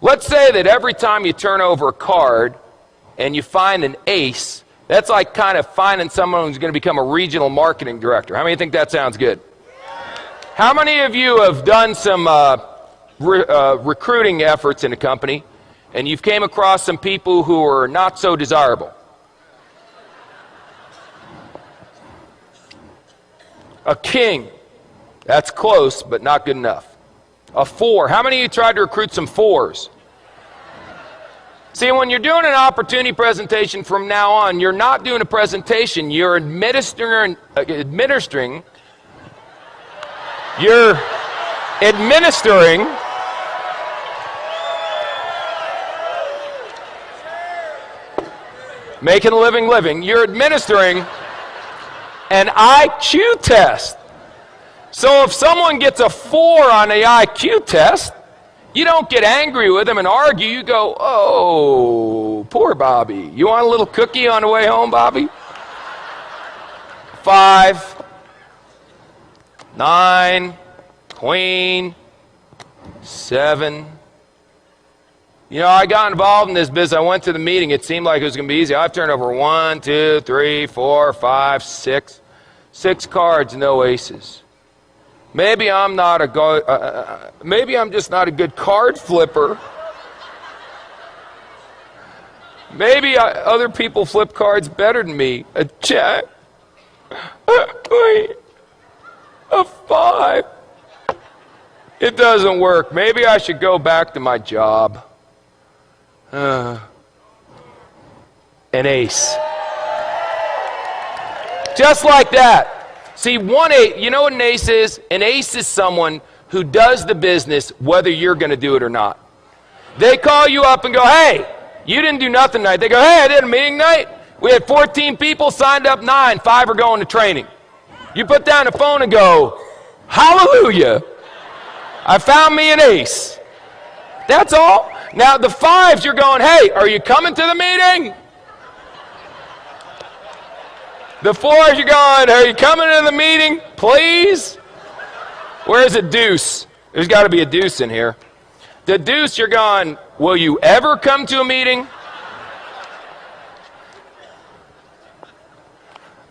Let's say that every time you turn over a card and you find an ace, that's like kind of finding someone who's going to become a regional marketing director. How many think that sounds good? How many of you have done some recruiting efforts in a company and you've came across some people who are not so desirable? A king. That's close, but not good enough. A 4. How many of you tried to recruit some 4s? See, when you're doing an opportunity presentation from now on, you're not doing a presentation. You're administering making a living. You're administering an IQ test. So if someone gets a 4 on the IQ test, you don't get angry with them and argue. You go, oh, poor Bobby. You want a little cookie on the way home, Bobby? 5, 9, queen, 7. You know, I got involved in this business. I went to the meeting. It seemed like it was going to be easy. I've turned over 1, 2, 3, 4, 5, 6. 6 cards, no aces. Maybe I'm just not a good card flipper. Maybe other people flip cards better than me. A jack. A 5. It doesn't work. Maybe I should go back to my job. An ace. Just like that. See, 1 8, you know what an ace is? An ace is someone who does the business whether you're going to do it or not. They call you up and go, hey, you didn't do nothing tonight. They go, hey, I did a meeting night. We had 14 people, signed up 9, 5 are going to training. You put down the phone and go, hallelujah, I found me an ace. That's all. Now the 5s, you're going, hey, are you coming to the meeting? The 4s, you're going, are you coming to the meeting, please? Where's a deuce? There's got to be a deuce in here. The deuce, you're going, will you ever come to a meeting?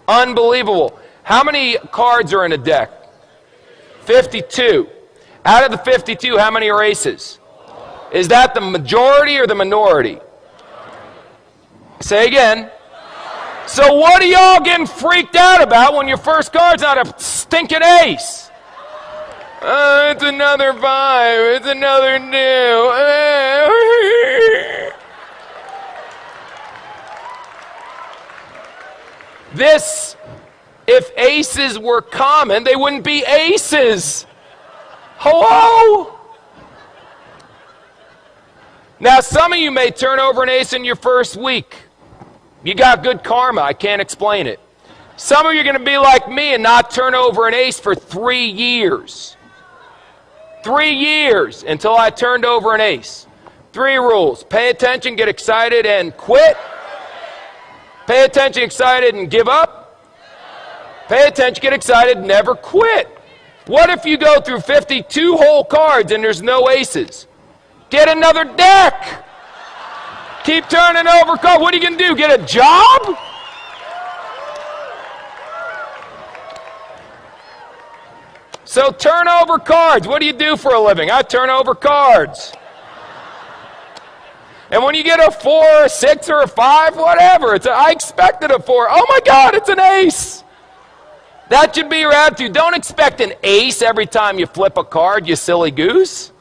Unbelievable. How many cards are in a deck? 52. Out of the 52, how many are aces? Is that the majority or the minority? Say again. So what are y'all getting freaked out about when your first card's not a stinking ace? It's another 5. It's another 2. This, if aces were common, they wouldn't be aces. Hello? Now, some of you may turn over an ace in your first week. You got good karma. I can't explain it. Some of you are going to be like me and not turn over an ace for 3 years. 3 years until I turned over an ace. 3 rules. Pay attention, get excited, and quit. Pay attention, excited, and give up. Pay attention, get excited, never quit. What if you go through 52 whole cards and there's no aces? Get another deck. Keep turning over cards. What are you going to do? Get a job? So turn over cards. What do you do for a living? I turn over cards. And when you get a 4, a 6, or a 5, whatever, I expected a 4. Oh my God, it's an ace. That should be your attitude. Don't expect an ace every time you flip a card, you silly goose.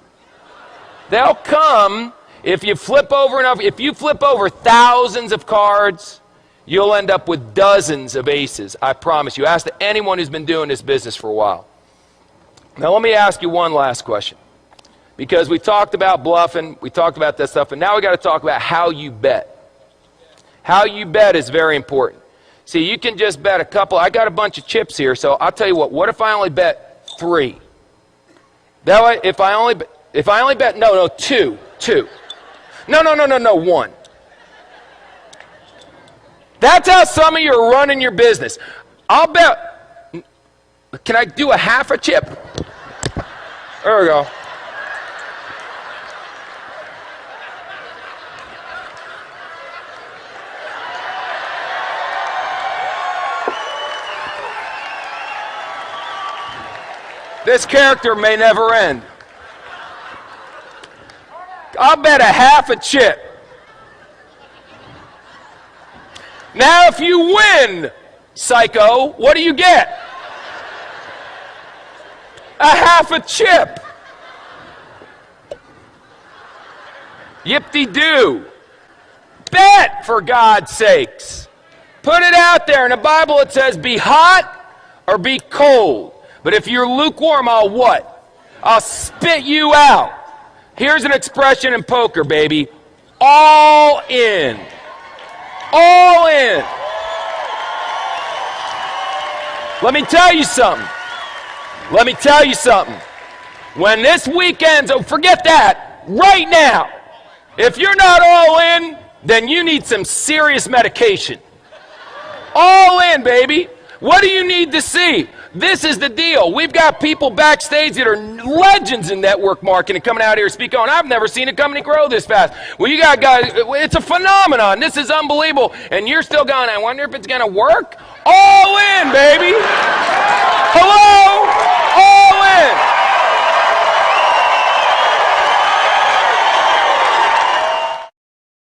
They'll come if you flip over enough. If you flip over thousands of cards, you'll end up with dozens of aces. I promise you. Ask anyone who's been doing this business for a while. Now let me ask you one last question. Because we talked about bluffing, we talked about that stuff, and now we got to talk about how you bet. How you bet is very important. See, you can just bet a couple. I got a bunch of chips here, so I'll tell you what if I only bet 3? That way, if I only bet, no, 2. No, 1. That's how some of you are running your business. I'll bet, can I do a half a chip? There we go. This character may never end. I'll bet a half a chip. Now, if you win, psycho, what do you get? A half a chip. Yip-de-doo. Bet, for God's sakes. Put it out there. In the Bible it says be hot or be cold. But if you're lukewarm, I'll what? I'll spit you out. Here's an expression in poker, baby. All in. All in. Let me tell you something. Let me tell you something. When this weekend's over, forget that. Right now. If you're not all in, then you need some serious medication. All in, baby. What do you need to see? This is the deal. We've got people backstage that are legends in network marketing coming out here to speak on. I've never seen a company grow this fast. Well, you got guys, it's a phenomenon. This is unbelievable. And you're still going, I wonder if it's going to work? All in, baby.